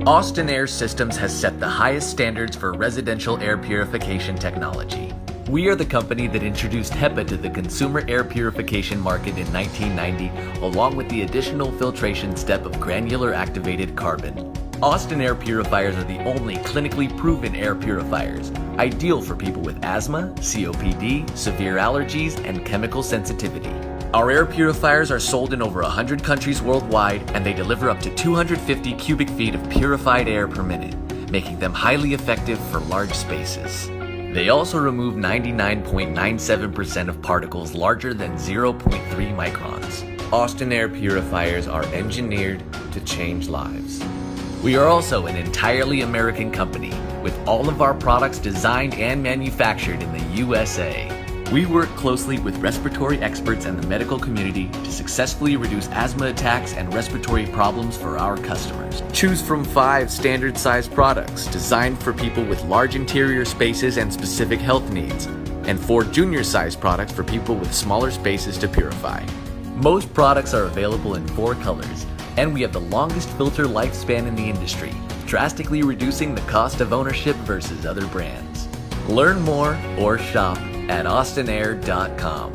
Austin Air Systems has set the highest standards for residential air purification technology. We are the company that introduced HEPA to the consumer air purification market in 1990, along with the additional filtration step of granular activated carbon. Austin air purifiers are the only clinically proven air purifiers, ideal for people with asthma, COPD, severe allergies, and chemical sensitivity. Our air purifiers are sold in over 100 countries worldwide, and they deliver up to 250 cubic feet of purified air per minute, making them highly effective for large spaces. They also remove 99.97% of particles larger than 0.3 microns. Austin air purifiers are engineered to change lives. We are also an entirely American company, with all of our products designed and manufactured in the USA. We work closely with respiratory experts and the medical community to successfully reduce asthma attacks and respiratory problems for our customers. Choose from 5 standard-sized products designed for people with large interior spaces and specific health needs, and 4 junior-sized products for people with smaller spaces to purify. Most products are available in 4 colors, and we have the longest filter lifespan in the industry, drastically reducing the cost of ownership versus other brands. Learn more or shop at austinair.com.